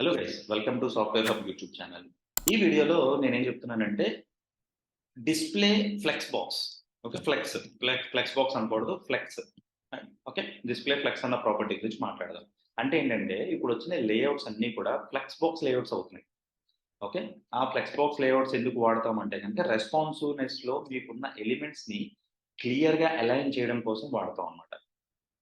Hello guys, welcome to software hub YouTube channel. ఈ వీడియోలో నేనేం చెప్తున్నానంటే display flex box. Okay, flex box అనకూడదు, ఫ్లెక్స్. ఓకే, డిస్ప్లే ఫ్లెక్స్ అన్న ప్రాపర్టీ గురించి మాట్లాడదాం. అంటే ఏంటంటే ఇప్పుడు వచ్చిన లేఅవుట్స్ అన్నీ కూడా ఫ్లెక్స్ బాక్స్ లేఅవుట్స్ అవుతున్నాయి. ఓకే, ఆ ఫ్లెక్స్ బాక్స్ లేఅవుట్స్ ఎందుకు వాడతాం అంటే కనుక రెస్పాన్సివ్నెస్లో మీకున్న ఎలిమెంట్స్ని క్లియర్గా అలైన్ చేయడం కోసం వాడతాం అనమాట.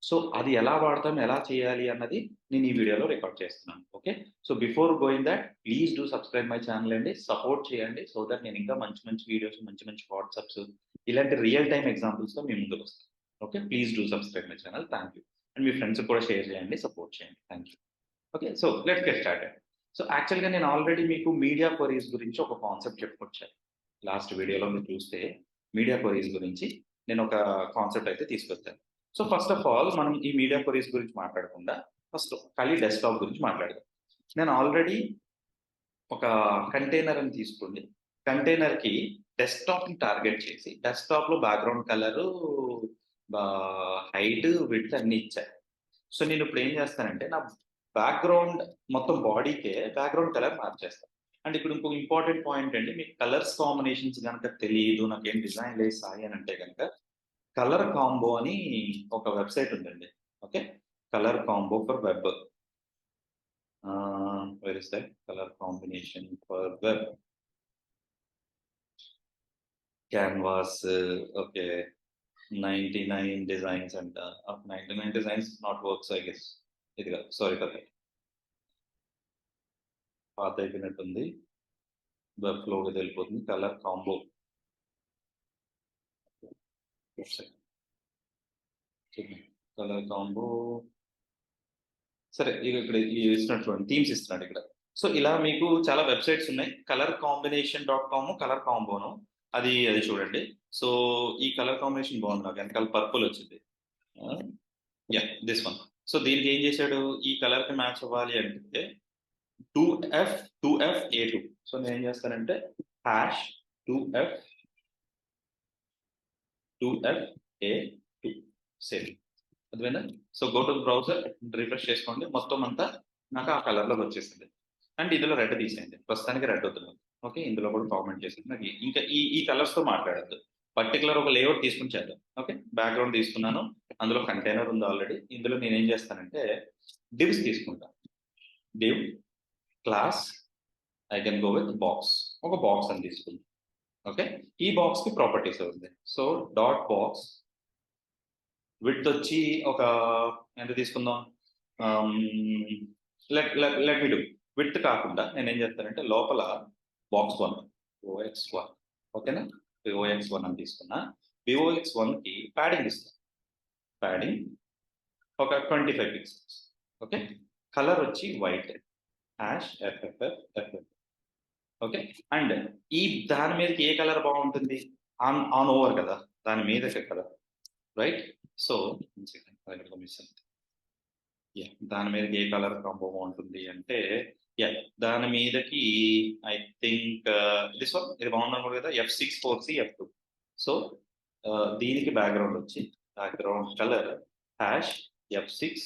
సో అది ఎలా వాడతాం, ఎలా చేయాలి అన్నది నేను ఈ వీడియోలో రికార్డ్ చేస్తున్నాను. Okay, so before going that please do subscribe my channel అండి, సపోర్ట్ చేయండి. సో దట్ నేను ఇంకా మంచి మంచి వీడియోస్, మంచి మంచి వాట్సాప్స్, ఇలాంటి రియల్ టైమ్ ఎగ్జాంపుల్స్తో మీ ముందుకు వస్తాను. Okay, please do subscribe my channel. Thank you. And me friends కూడా షేర్ చేయండి, సపోర్ట్ చేయండి. Thank you. Okay, so let's get started. So యాక్చువల్గా నేను ఆల్రెడీ మీకు మీడియా క్వరీస్ గురించి ఒక కాన్సెప్ట్ చెప్పుకొచ్చాను. లాస్ట్ వీడియోలో మీరు చూస్తే మీడియా క్వరీస్ గురించి నేను ఒక కాన్సెప్ట్ అయితే తీసుకొచ్చాను. సో ఫస్ట్ ఆఫ్ ఆల్ మనం ఈ మీడియా క్వరీస్ గురించి మాట్లాడకుండా ఫస్ట్ ఖాళీ డెస్క్టాప్ గురించి మాట్లాడదాం. నేను ఆల్రెడీ ఒక కంటైనర్ అని తీసుకోండి. కంటైనర్కి డెస్క్టాప్ని టార్గెట్ చేసి డెస్క్టాప్లో బ్యాక్గ్రౌండ్ కలరు, హైట్, విడ్త్ అన్ని ఇచ్చాను. సో నేను ఇప్పుడు ఏం చేస్తానంటే నా బ్యాక్గ్రౌండ్ మొత్తం బాడీకే బ్యాక్గ్రౌండ్ కలర్ మార్చేస్తాను. అండ్ ఇప్పుడు ఇంకో ఇంపార్టెంట్ పాయింట్ అండి, మీకు కలర్స్ కాంబినేషన్స్ కనుక తెలియదు, నాకేం డిజైన్ లేదు సాయి అని అంటే కనుక కలర్ కాంబో అని ఒక వెబ్సైట్ ఉందండి. Okay, colour combo for web. Where is that colour combination for web? Canvas. Okay, 99 designs అంట. 99 designs not works I guess. ఇది కాదు, సారీ కదా, పాత అయిపోయినట్టుంది. వెబ్ ఫ్లోకి వెళ్ళిపోతుంది. Colour combo, colour combo. సరే, ఇక్కడ ఇస్తున్నట్టు చూడండి, థీమ్స్ ఇస్తున్నాడు ఇక్కడ. సో ఇలా మీకు చాలా వెబ్సైట్స్ ఉన్నాయి. కలర్ కాంబినేషన్ .com, కలర్ కాంబోను, అది అది చూడండి. సో ఈ కలర్ కాంబినేషన్ బాగుంది, నాకు వెనకాల పర్పుల్ వచ్చింది. Yeah, this one. సో దీనికి ఏం చేశాడు, ఈ కలర్ కి మ్యాచ్ అవ్వాలి అంటే 2F2A2. సో నేను ఏం చేస్తానంటే హ్యాష్ 2F2A2 సేవ్. అర్థమైందా? So go to browser, refresh చేసుకోండి, మొత్తం అంతా నాకు ఆ కలర్లోకి వచ్చేసింది. అండ్ ఇందులో రెడ్ తీసేయండి, ప్రస్తుతానికి రెడ్ వద్దు. ఓకే, ఇందులో కూడా కామెంట్ చేసింది నాకు. ఇంకా ఈ కలర్స్తో మాట్లాడద్దు, పర్టికులర్ ఒక లేఅవుట్ తీసుకుని చేద్దాం. ఓకే, బ్యాక్గ్రౌండ్ తీసుకున్నాను, అందులో కంటైనర్ ఉంది ఆల్రెడీ. ఇందులో నేను ఏం చేస్తానంటే డివ్స్ తీసుకుంటాను. Div class, I can go with box. ఒక బాక్స్ అని తీసుకుంటాం. ఓకే, ఈ బాక్స్ కి ప్రాపర్టీస్ ఉంది. సో డాట్ బాక్స్ విడ్త్ వచ్చి ఒక ఎంత తీసుకుందాం, లెట్ మీ డూ విడ్త్ కాకుండా నేను ఏం చేస్తానంటే లోపల box1 OX1. ఓకేనా, OX1 అని తీసుకున్నా. OX1 కి ప్యాడింగ్ ఇస్తాను. ప్యాడింగ్ ఒక 25 పిక్సెల్స్. ఓకే, కలర్ వచ్చి white, hash FFF. Okay, and ఈ దాని మీదకి ఏ కలర్ బాగుంటుంది, ఆన్ ఓవర్ కదా, దాని మీదకి కలర్, రైట్? సో దాని మీదకి ఏ కలర్ కాంబో బాగుంటుంది అంటే దాని మీదకి ఐ థింక్ దిస్ వన్, ఇది బాగుంది కదా, F6 4C F2. సో దీనికి బ్యాక్గ్రౌండ్ వచ్చి background colour hash F6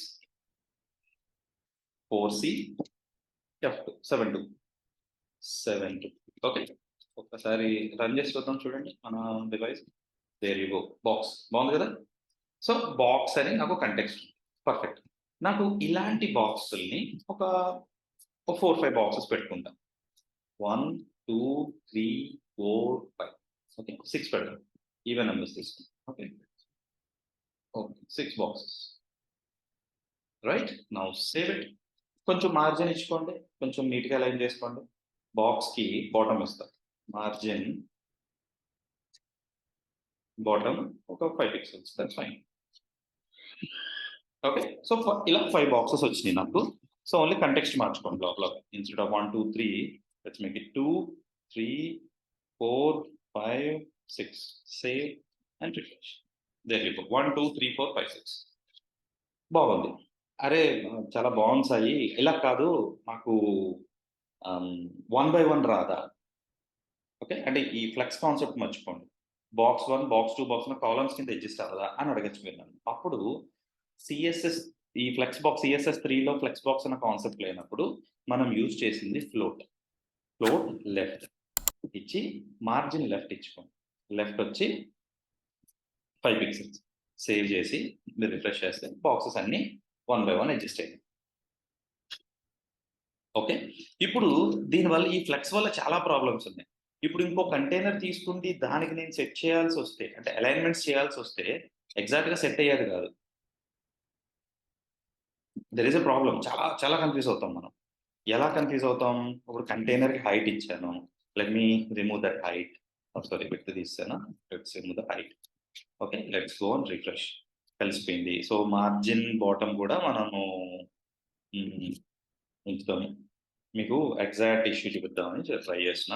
4C F2 72. Okay, ఒక్కసారి రన్ చేసి చూద్దాం, చూడండి మన device. There you go, box బాగుంది కదా. సో బాక్స్ అని నాకు కంటెక్స్ట్ పర్ఫెక్ట్. నాకు ఇలాంటి బాక్సుల్ని ఒక 4-5 బాక్సెస్ పెట్టుకుంటా. 1 2 3 4 5. ఓకే, 6 పెడతాం, ఈవెన్ నెంబర్స్ తీసుకుంటాం. Okay, 6 boxes, right? Now save it. కొంచెం మార్జిన్ ఇచ్చుకోండి, కొంచెం నీట్గా లైన్ చేసుకోండి. బాక్స్కి బాటమ్ ఇస్తాం, మార్జిన్ బాటమ్ ఒక 5 pixels, that's fine. Okay, so ఇలా 5 బాక్సెస్ వచ్చినాయి నాకు. సో ఓన్లీ కంటెక్స్ట్ మార్చుకోండి లోపల. Instead of 1 2 3, let's make it 2 3 4 5 6. Save and refresh. There you go, 1 2 3 4 5 6. బాగుంది. అరే చాలా బాగుంది సాయి, ఇలా కాదు మాకు 1 by 1 రాదా? ఓకే, అంటే ఈ ఫ్లెక్స్ కాన్సెప్ట్ మర్చిపోండి. బాక్స్ 1 బాక్స్ 2 బాక్స్ కాలమ్స్ కింద అడ్జస్ట్ అవ్వదా అని అడగచ్చు మీరు నన్ను. అప్పుడు సిఎస్ఎస్ ఈ ఫ్లెక్స్ బాక్స్ ESS 3లో ఫ్లెక్స్ బాక్స్ అన్న కాన్సెప్ట్ లేనప్పుడు మనం యూజ్ చేసింది ఫ్లోట్ లెఫ్ట్ ఇచ్చి మార్జిన్ లెఫ్ట్ ఇచ్చుకోండి. లెఫ్ట్ వచ్చి 5 పిక్సెల్స్ సేవ్ చేసి మీరు రిఫ్రెష్ చేస్తే బాక్సెస్ అన్ని 1 by 1 అడ్జస్ట్ అయ్యాయి. ఓకే, ఇప్పుడు దీనివల్ల ఈ ఫ్లెక్స్ వల్ల చాలా ప్రాబ్లమ్స్ ఉన్నాయి. ఇప్పుడు ఇంకో కంటైనర్ తీసుకుంది దానికి నేను సెట్ చేయాల్సి వస్తే, అంటే అలైన్మెంట్స్ చేయాల్సి వస్తే ఎగ్జాక్ట్గా సెట్ అయ్యేది కాదు. There is a problem. చాలా చాలా కన్ఫ్యూజ్ అవుతాం మనం. ఎలా కన్ఫ్యూజ్ అవుతాం? ఇప్పుడు కంటైనర్కి హైట్ ఇచ్చాను, let me remove that height. Sorry, width తీస్తాను, let's remove the height. Okay, let's go on refresh. కలిసిపోయింది. సో మార్జిన్ బాటమ్ కూడా మనము ఉంచుతాము. మీకు ఎగ్జాక్ట్ ఇష్యూ చూపిద్దామని ట్రై చేసిన.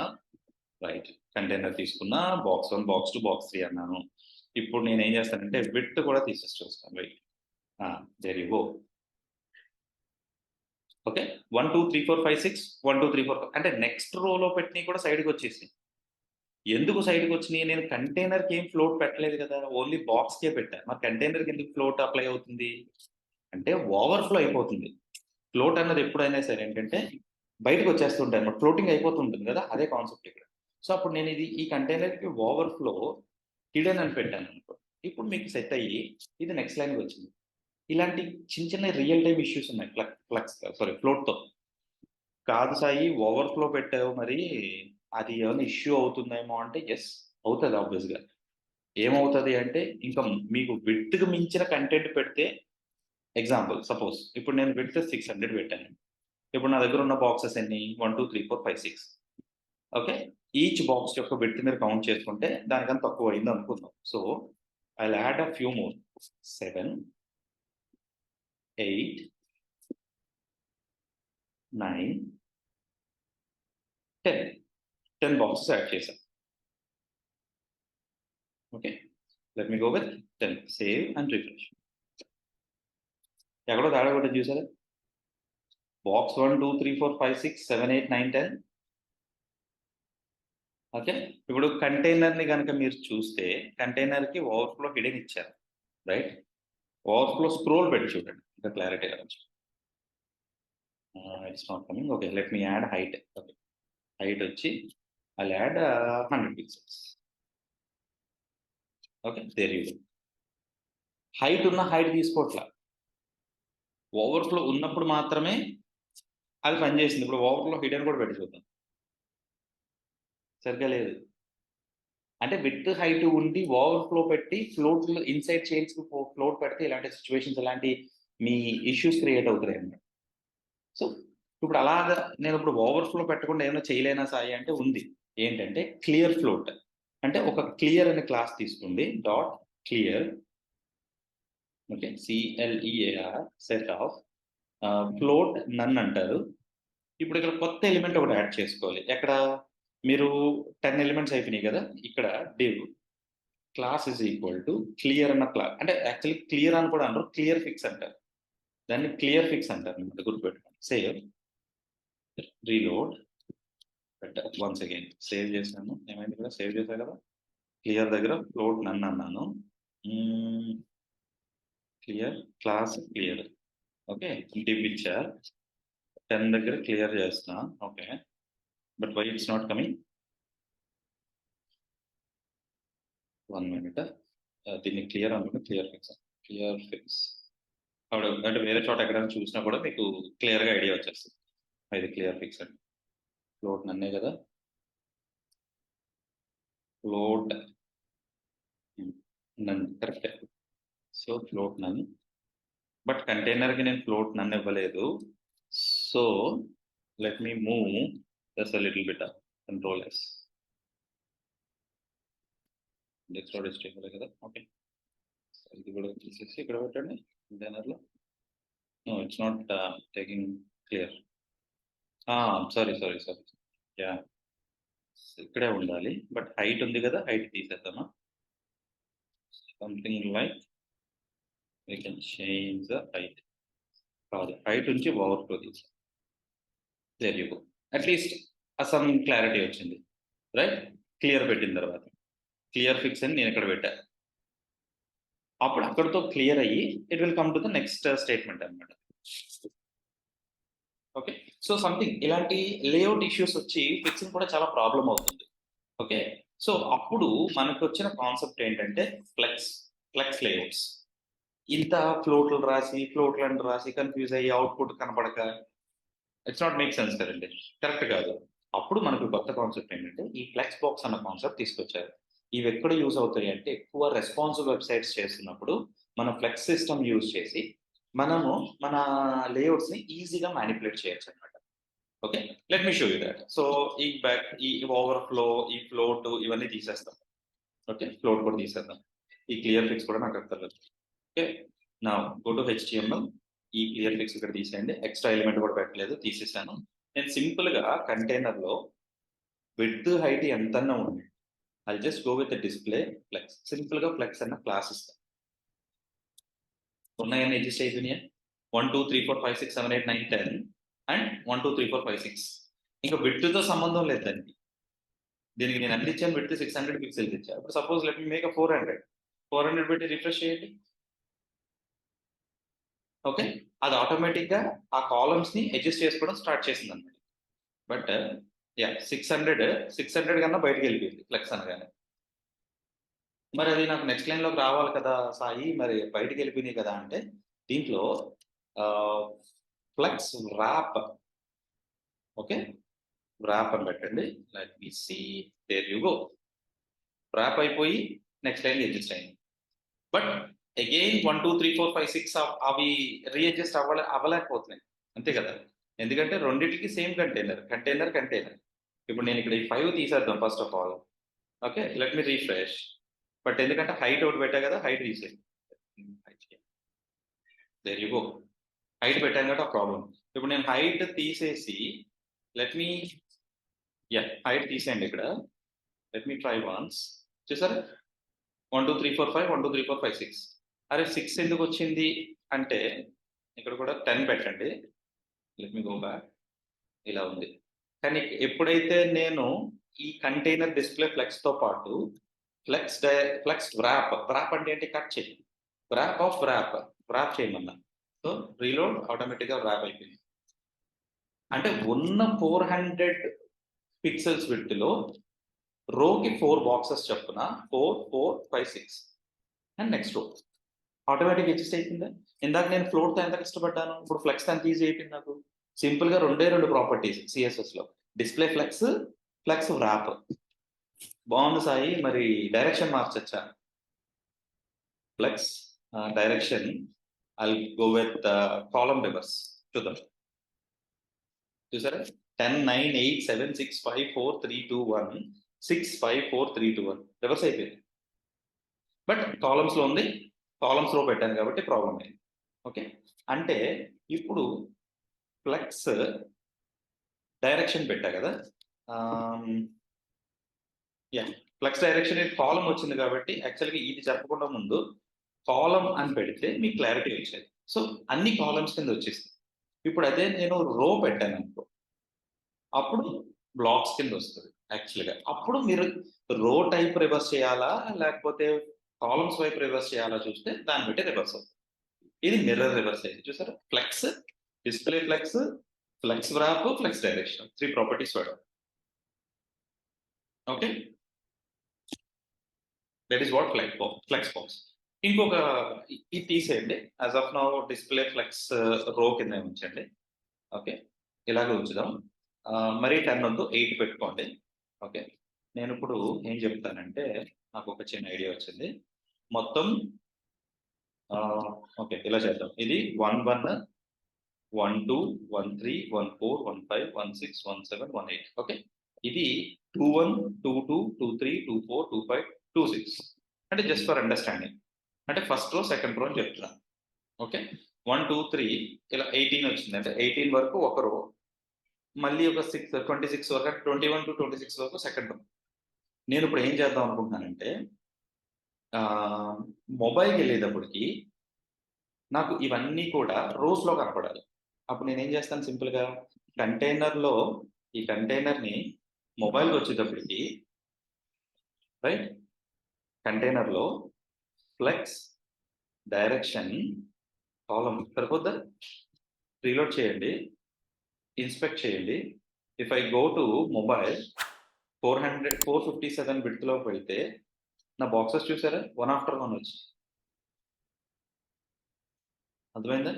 రైట్, కంటైనర్ తీసుకున్నా, బాక్స్ 1, బాక్స్ 2, బాక్స్ 3 అన్నాను. ఇప్పుడు నేను ఏం చేస్తానంటే విడ్త్ కూడా తీసేసి చూస్తాను. Right, there you go. Okay, 1 2 3 4 5 6 1 2 3 4 అంటే నెక్స్ట్ రోలో పెట్టినవి కూడా సైడ్కి వచ్చేసి. ఎందుకు సైడ్కి వచ్చినాయి? నేను కంటైనర్కి ఏం ఫ్లోట్ పెట్టలేదు కదా, ఓన్లీ బాక్స్కే పెట్టాను. మరి కంటైనర్కి ఎందుకు ఫ్లోట్ అప్లై అవుతుంది అంటే ఓవర్ఫ్లో అయిపోతుంది. ఫ్లోట్ అన్నది ఎప్పుడైనా సరే ఏంటంటే బయటకు వచ్చేస్తుంటాయి అన్నమాట, ఫ్లోటింగ్ అయిపోతుంటుంది కదా, అదే కాన్సెప్ట్ ఇక్కడ. సో అప్పుడు నేను ఈ కంటైనర్కి ఓవర్ఫ్లో హిడెన్ అని పెట్టాను అనుకో, ఇప్పుడు మీకు సెట్ అయ్యి ఇది నెక్స్ట్ లైన్కి వచ్చింది. ఇలాంటి చిన్న చిన్న రియల్ టైమ్ ఇష్యూస్ ఉన్నాయి ఫ్లోట్తో. కాదు సాయి, ఓవర్ఫ్లో పెట్టావు, మరి అది ఏమైనా ఇష్యూ అవుతుందేమో అంటే ఎస్ అవుతుంది ఆబ్వియస్గా. ఏమవుతుంది అంటే ఇంకా మీకు విడ్త్కి మించిన కంటెంట్ పెడితే, ఎగ్జాంపుల్ సపోజ్ ఇప్పుడు నేను విడ్త్ 600 పెట్టాను. ఇప్పుడు నా దగ్గర ఉన్న బాక్సెస్ ఎన్ని? 1 2 3 4 5 6. ఓకే, ఈచ్ బాక్స్ యొక్క విడ్త్ మీరు కౌంట్ చేసుకుంటే దానికన్నా తక్కువ అయింది అనుకుందాం. So I add a few more, 7 8 9 10 boxes add చేశాను. Okay, let me go with 10. Save and refresh. ఎక్కడో తేడా కూడా చూసారా? బాక్స్ 1 2 3 4 5 6 7 8 9 10. ఓకే, ఇప్పుడు కంటైనర్ని కనుక మీరు చూస్తే కంటైనర్కి ఓవర్ఫ్లో హిడెన్ ఇచ్చారు. రైట్, ఓవర్ఫ్లో స్క్రోల్ పెట్టి చూడండి, ఇంకా క్లారిటీ రావచ్చు. It's not coming. Okay, let me add height. Okay, height వచ్చి I add 100 pixels. Okay, there you. Height ఉన్న హైట్ తీసుకోవట్లా, ఓవర్ఫ్లో ఉన్నప్పుడు మాత్రమే అది పనిచేసింది. ఇప్పుడు ఓవర్ఫ్లో హిడెన్ కూడా పెట్టి చూద్దాం. సరిగ్గా లేదు. అంటే విడ్త్ హైట్ ఉండి ఓవర్ఫ్లో పెట్టి ఫ్లోట్ ఇన్సైడ్ చైన్స్ ఫ్లోట్ పెడితే ఇలాంటి సిచ్యువేషన్స్, ఇలాంటి మీ ఇష్యూస్ క్రియేట్ అవుతాయి అన్నమాట. సో ఇప్పుడు అలాగా నేను ఇప్పుడు ఓవర్ఫ్లో పెట్టకుండా ఏమైనా చేయలేనా సాయి అంటే ఉంది. ఏంటంటే క్లియర్ ఫ్లోట్ అంటే ఒక క్లియర్ అనే క్లాస్ తీసుకోండి. Dot clear. Okay, CLEAR set of float none అంటారు. ఇప్పుడు ఇక్కడ కొత్త ఎలిమెంట్ ఒకటి యాడ్ చేసుకోవాలి. ఎక్కడ మీరు 10 ఎలిమెంట్స్ అయిపోయినాయి కదా, ఇక్కడ div class is equal to clear అన్న క్లాస్. అంటే యాక్చువల్లీ క్లియర్ అని కూడా అంటారు, క్లియర్ ఫిక్స్ అంటారు. దాన్ని క్లియర్ ఫిక్స్ అంటారు అనమాట, గుర్తుపెట్టుకోండి. Save, reload, once again save చేశాను. ఏమైంది కూడా సేవ్ చేశాను కదా. క్లియర్ దగ్గర ఫ్లోట్ నన్ను అన్నాను. Clear class clear. Okay, div ఇచ్చారు. 10 దగ్గర క్లియర్ చేస్తున్నా. Okay, but why it's not coming? 1 minute. దీన్ని క్లియర్ అనుకుంటే క్లియర్ ఫిక్స్ అప్పుడు అంటే వేరే చోట ఎక్కడైనా చూసినా కూడా మీకు క్లియర్గా ఐడియా వచ్చేస్తుంది. ఇది క్లియర్ ఫిక్స్ అండి. ఫ్లోట్ నన్నే కదా, float none correct. So float none, but కంటైనర్కి నేను ఫ్లోట్ నన్ ఇవ్వలేదు. So let me move just a little bit, control S. Desktop district కదా. ఓకే, ఇది కూడా తీసేసి ఇక్కడ పెట్టండి కంటైనర్లో. No it's not taking clear. Sorry, yeah, ఇక్కడే ఉండాలి, బట్ హైట్ ఉంది కదా, హైట్ తీసేద్దామా. Something like we can change the height. కాదు, హైట్ నుంచి ఓవర్ఫ్లో తీసాం. There you go. At least some clarity వచ్చింది. రైట్, క్లియర్ పెట్టిన తర్వాత క్లియర్ ఫిక్స్ అని నేను ఇక్కడ పెట్టా. అప్పుడు అక్కడితో క్లియర్ అయ్యి it will come to the next statement అనమాట. ఓకే. సో సంథింగ్ ఇలాంటి లేఅవుట్ ఇష్యూస్ వచ్చి ఫిక్సింగ్ కూడా చాలా ప్రాబ్లమ్ అవుతుంది. ఓకే. సో అప్పుడు మనకొచ్చిన కాన్సెప్ట్ ఏంటంటే ఫ్లెక్స్ లేఅవుట్స్. ఇంత ఫ్లోట్‌లని రాసి కన్‌ఫ్యూజ్ అయ్యి అవుట్‌పుట్ కనపడక ఇట్స్ నాట్ మేక్ సెన్స్ కదండీ. కరెక్ట్ కాదు. అప్పుడు మనకు కొత్త కాన్సెప్ట్ ఏంటంటే ఈ ఫ్లెక్స్ బాక్స్ అన్న కాన్సెప్ట్ తీసుకొచ్చారు. ఇవెక్కడ యూజ్ అవుతాయి అంటే ఎక్కువ రెస్పాన్సివ్ వెబ్‌సైట్స్ చేస్తున్నప్పుడు మనం ఫ్లెక్స్ సిస్టమ్ యూజ్ చేసి మనము మన లేఅవుట్స్‌ని ఈజీగా మానిప్యులేట్ చేయొచ్చనమాట. Okay. Let me show you that. So ఈ ఓవర్‌ఫ్లో, ఈ ఫ్లోట్ ఇవన్నీ తీసేస్తాం. ఓకే. ఫ్లోట్ కూడా తీసేద్దాం. ఈ క్లియర్ ఫిక్స్ కూడా నాకు అక్కర్లేదు. Okay. Now go to HTML. ఈ క్లియర్ ఫిక్స్ ఇక్కడ తీసేయండి. ఎక్స్‌ట్రా ఎలిమెంట్ కూడా పెట్టలేదు. తీసేసాను. నేను సింపుల్‌గా కంటైనర్‌లో విడ్త్, హైట్ ఎంతన్నా ఉంది. I'll just go with display flex. సింపుల్‌గా ఫ్లెక్స్ అన్న క్లాస్ ఇస్తా. ఉన్నాయన్నీ అడ్జస్ట్ అయిపోయినాయా? 1, 2, 3, 4, 5, 6, 7, 8, 9, 10 అండ్ 1, 2, 3, 4, 5, 6. ఇంకా విడ్త్‌తో సంబంధం లేదు దానికి. దీనికి నేను ఎంత ఇచ్చాను విడ్త్ 600 పిక్సెల్స్ ఇచ్చా. ఇప్పుడు సపోజ్ లెట్ మీ మేక్ 400. 400 పెట్టి రిఫ్రెష్ చేయండి. ఓకే. అది ఆటోమేటిక్‌గా ఆ కాలమ్స్‌ని అడ్జస్ట్ చేసుకోవడం స్టార్ట్ చేసిందన్నమాట. But yeah! 600 కన్నా బయటికెళ్ళిపోయింది ఫ్లెక్స్ అనగానే. మరి అది నాకు నెక్స్ట్ లైన్‌లోకి రావాలి కదా! సాయి మరి బయటికెళ్ళిపోయినాయి కదా! అంటే దీంట్లో ఆహ్, ఫ్లెక్స్ వ్రాప్ ఓకే. వ్రాప్ అని పెట్టండి. Let me see there you go. Wrap అయిపోయి నెక్స్ట్ లైన్‌లో అడ్జస్ట్ అయింది. బట్ అగైన్ 1, 2, 3, 4, 5, 6 అవి రీఅడ్జస్ట్ అవ్వలేకపోతున్నాయి. అంతే కదా! ఎందుకంటే రెండిటికి సేమ్ కంటైనర్. ఇప్పుడు నేను ఇక్కడ ఈ 5 తీసేద్దాం first of all. Okay. Let me refresh. But ఎందుకంటే హైట్ ఒకటి పెట్టా కదా! హైట్ తీసేయి. There you go. హైట్ పెట్టాను కాబట్టి ఆ ప్రాబ్లమ్. ఇప్పుడు నేను హైట్ తీసేసి లెట్ మీ హైట్ తీసేయండి ఇక్కడ. Let me try once. చూసారా? 1, 2, 3, 4, 5, 1, 2, 3, 4, 5, 6. అరే 6 ఎందుకొచ్చింది అంటే ఇక్కడ కూడా 10 పెట్టండి. Let me go back. ఇలా ఉంది. కానీ ఎప్పుడైతే నేను ఈ కంటైనర్ డిస్‌ప్లే ఫ్లెక్స్‌తో పాటు ఫ్లెక్స్ వ్రాప్ అంటే ఏంటి? కట్ చెయ్యి. వ్రాప్ చేయమన్నా. సో రీలోడ్ ఆటోమేటిక్‌గా వ్రాప్ అయిపోయింది. అంటే ఉన్న 400 పిక్సెల్స్ విడ్త్‌లో రోకి 4 బాక్సెస్ చొప్పున 4, 4, 5, 6 అండ్ నెక్స్ట్ రో. ఆటోమేటిక్‌గా అడ్జస్ట్ అయిపోయిందా? ఇందాక నేను ఫ్లోట్‌తో ఎంత కష్టపడ్డాను. ఇప్పుడు ఫ్లెక్స్‌తో ఎంత ఈజీ అయిపోయింది నాకు. సింపుల్‌గా 2 ప్రాపర్టీస్ సీఎస్ఎస్‌లో. Display flex wrap. బావుంది సాయి. మరి డైరెక్షన్ మార్చొచ్చా? Flex direction I'll go with column reverse. చూద్దాం. చూసారా? 10, 9, 8, 7, 6, 5, 4, 3, 2, 1. 6, 5, 4, 3, 2, 1. రివర్స్ అయిపోయింది. బట్ కాలమ్స్‌లో ఉంది. కాలమ్స్‌లో పెట్టాను కాబట్టి ప్రాబ్లమ్ అయింది. ఓకే. అంటే ఇప్పుడు ఫ్లెక్స్ డైరెక్షన్ పెట్టా కదా! ఆహ్, ఫ్లక్స్ డైరెక్షన్ కాలమ్ వచ్చింది కాబట్టి యాక్చువల్‌గా ఇది చెప్పకుండా ముందు కాలమ్ అని పెడితే మీకు క్లారిటీ వచ్చేది. సో, అన్ని కాలమ్స్ కింద వచ్చేసింది. ఇప్పుడు అదే నేను రో పెట్టాననుకో, అప్పుడు బ్లాక్స్ కింద వస్తది యాక్చువల్‌గా. అప్పుడు మీరు రో టైప్ రివర్స్ చేయాలా? లేకపోతే కాలమ్స్ వైపు రివర్స్ చేయాలా చూస్తే దాన్ని బట్టి రివర్స్ అవుతుంది. ఇది మిర్రర్ రివర్స్ అయింది చూసారా? Display flex wrap, flex direction 3 properties వాడాం. Okay. That is what flexbox. ఇంకొక ఇది తీసేయండి. As of now display flex row కింద ఉంచండి. ఓకే. ఇలాగే ఉంచుదాం. మరీ 10 వద్దు 8 పెట్టుకోండి. ఓకే. నేనిప్పుడు ఏం చెప్తానంటే నాకొక చిన్న ఐడియా వచ్చింది. మొత్తం ఓకే. ఇలా చేద్దాం. ఇది 1, 1, 1, 2, 1, 3, 1, 4, 1, 5, 1, 6, 1, 7, 1, 8 ఓకే. ఇది 2, 1, 2, 2, 2, 3, 2, 4, 2, 5, 2, 6 అంటే జస్ట్ ఫర్ అండర్‌స్టాండింగ్. అంటే ఫస్ట్ రో, సెకండ్ రో అని చెప్తున్నా. ఓకే. 1, 2, 3 ఇలా 18 వచ్చింది. అంటే 18 వరకు ఒక రో. మళ్ళీ ఒక 26 వరకు 21-26 వరకు సెకండ్ రో. నేనిప్పుడు ఏం చేద్దాం అనుకుంటున్నానంటే ఆహ్, మొబైల్‌కెళ్ళేటప్పటికి నాకు ఇవన్నీ కూడా రోస్‌లో కనపడాలి. అప్పుడు నేనేం చేస్తాను సింపుల్‌గా కంటైనర్‌లో ఈ కంటైనర్‌ని మొబైల్‌కొచ్చేటప్పటికి రైట్ కంటైనర్‌లో ఫ్లెక్స్ డైరెక్షన్ కాలమ్ సరిపోద్దా? రీలోడ్ చేయండి, ఇన్స్పెక్ట్ చేయండి. If I go to mobile 457 బిట్స్లోకి వెళ్తే నా బాక్సెస్ చూసారా, వన్ ఆఫ్టర్ వన్ వచ్చి. అర్థమైందా?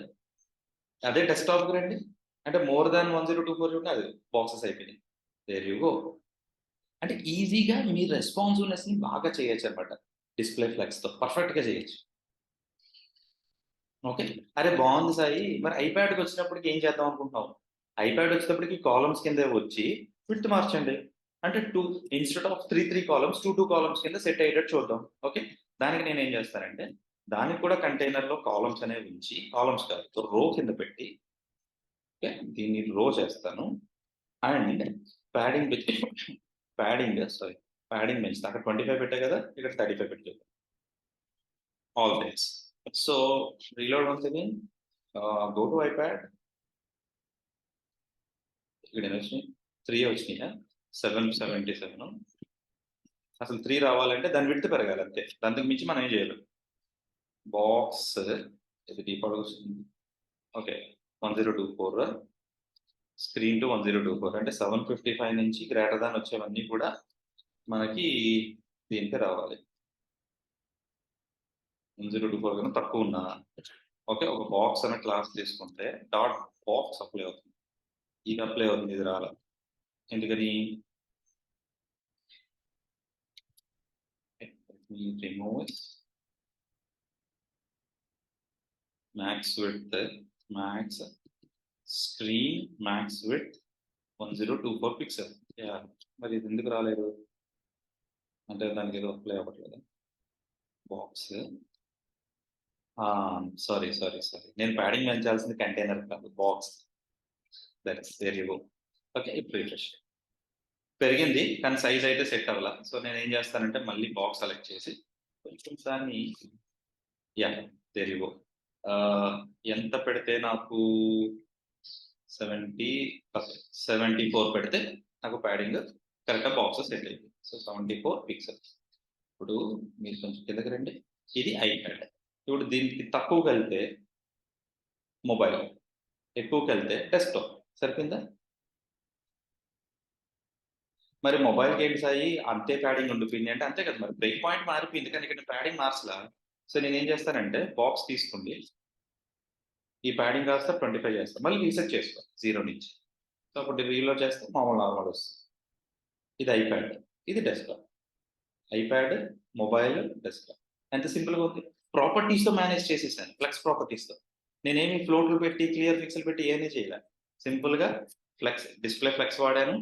అదే డెస్క్టాప్కి రండి, అంటే మోర్ దాన్ 1024 ఉంటే అది బాక్సెస్ అయిపోయినాయి. There you go. అంటే ఈజీగా మీ రెస్పాన్సివ్నెస్ని బాగా చేయొచ్చు అనమాట. డిస్ప్లే ఫ్లెక్స్తో పర్ఫెక్ట్గా చేయొచ్చు. ఓకే, అరే బాగుంది సాయి, మరి ఐప్యాడ్కి వచ్చినప్పటికి ఏం చేద్దాం అనుకుంటున్నాం? ఐప్యాడ్ వచ్చేటప్పటికి కాలమ్స్ కింద వచ్చి విడ్త్ మార్చండి. అంటే 2 ఇన్స్టెడ్ ఆఫ్ 3 కాలమ్స్ 2 కాలమ్స్ కింద సెట్ అయ్యేటట్టు చూద్దాం. ఓకే, దానికి నేను ఏం చేస్తానంటే దానికి కూడా కంటైనర్లో కాలమ్స్ అనేవి ఉంచి, కాలమ్స్ కాదు రో కింద పెట్టి, ఓకే దీన్ని రో చేస్తాను. అండ్ ప్యాడింగ్ ప్యాడింగ్ పెంచుతా. అక్కడ 25 పెట్టా కదా, ఇక్కడ 35 పెట్టు. All things. So reload once again, go to iPad. ఇక్కడ ఎన్ని వచ్చినాయి? 3 వచ్చినాయా? 777. అసలు 3 రావాలంటే దాని విడ్త్ పెరగాలి అంతే, దానికి మించి మనం ఏం చేయలేం. బాక్స్ ఇది డిఫాల్ట్ వస్తుంది. ఓకే, 1024 స్క్రీన్ టు 1024 అంటే 755 నుంచి గ్రేటర్ దాన్ వచ్చేవన్నీ కూడా మనకి దీనికి రావాలి. 1024 కన్నా తక్కువ ఉన్నా ఓకే, ఒక బాక్స్ అనే క్లాస్ తీసుకుంటే డాట్ బాక్స్ అప్లై అవుతుంది. ఇది అప్లై అవుతుంది, ఇది రాలా. ఎందుకని? Remove max width, max screen max width 1024 pixel. మరి ఇది ఎందుకు రాలేదు? అంటే దానికి ఏదో అప్లై అవ్వట్లేదు. బాక్స్ సారీ, నేను ప్యాడింగ్ పెంచాల్సింది కంటైనర్ కాదు, box. That is very go. Okay, ఇప్పుడు రిఫ్రెష్ పెరిగింది కానీ సైజ్ అయితే సెట్ అవ్వాల. సో నేను ఏం చేస్తానంటే మళ్ళీ బాక్స్ సెలెక్ట్ చేసి కొంచెం సార్ని దేర్ యూ గో. ఎంత పెడితే నాకు 74 పెడితే నాకు ప్యాడింగ్ కరెక్ట్గా బాక్స్ సెట్ అయింది. So 74 pixels. ఇప్పుడు మీరు కొంచెం కిందకి రండి, ఇది ఐప్యాడ్. ఇప్పుడు దీనికి తక్కువకి వెళ్తే మొబైల్, ఎక్కువకి వెళ్తే డెస్క్టాప్. సరిపోయిందా? మరి మొబైల్కి ఏంటి సాయి అంతే ప్యాడింగ్ ఉండిపోయింది అంటే అంతే కదా, మరి బ్రేక్ పాయింట్ మారిపోయింది కానీ ఇక్కడ ప్యాడింగ్ మార్చలా. సో నేను ఏం చేస్తానంటే బాక్స్ తీసుకోండి, ఈ ప్యాడింగ్ కాస్త 25 చేస్తాను, మళ్ళీ రీసెట్ చేసుకో 0 నుంచి. సో అప్పుడు రీలోడ్ చేస్తే మామూలు నార్మల్ వస్తుంది. ఇది ఐప్యాడ్, ఇది డెస్క్టాప్. IPad, mobile, desktop. ఎంత సింపుల్గా ఉంది. ప్రాపర్టీస్తో మేనేజ్ చేసేసాను, ఫ్లెక్స్ ప్రాపర్టీస్తో. నేనేమి ఫ్లోట్లు పెట్టి క్లియర్ పిక్సెల్ పెట్టి ఏమీ చేయలే. సింపుల్గా ఫ్లెక్స్ డిస్ప్లే ఫ్లెక్స్ వాడాను,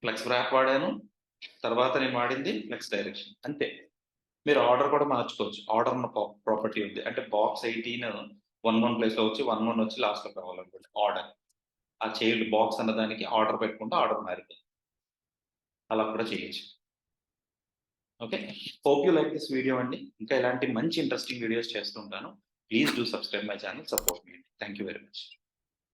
ఫ్లెక్స్ ర్యాప్ వాడాను, తర్వాత నేను వాడింది ఫ్లెక్స్ డైరెక్షన్ అంతే. మీరు ఆర్డర్ కూడా మార్చుకోవచ్చు. ఆర్డర్ ప్రాపర్టీ ఉంది, అంటే బాక్స్ 18 11 ప్లేస్లో వచ్చి 11 వచ్చి లాస్ట్లో కావాలనుకోండి ఆర్డర్. ఆ చైల్డ్ బాక్స్ అన్నదానికి ఆర్డర్ పెట్టుకుంటే ఆర్డర్ మారిపోతుంది. అలా కూడా చేయొచ్చు. Okay, hope you like this video అండి. ఇంకా ఇలాంటి మంచి ఇంట్రెస్టింగ్ వీడియోస్ చేస్తుంటాను. Please do subscribe my channel, support me. Thank you very much.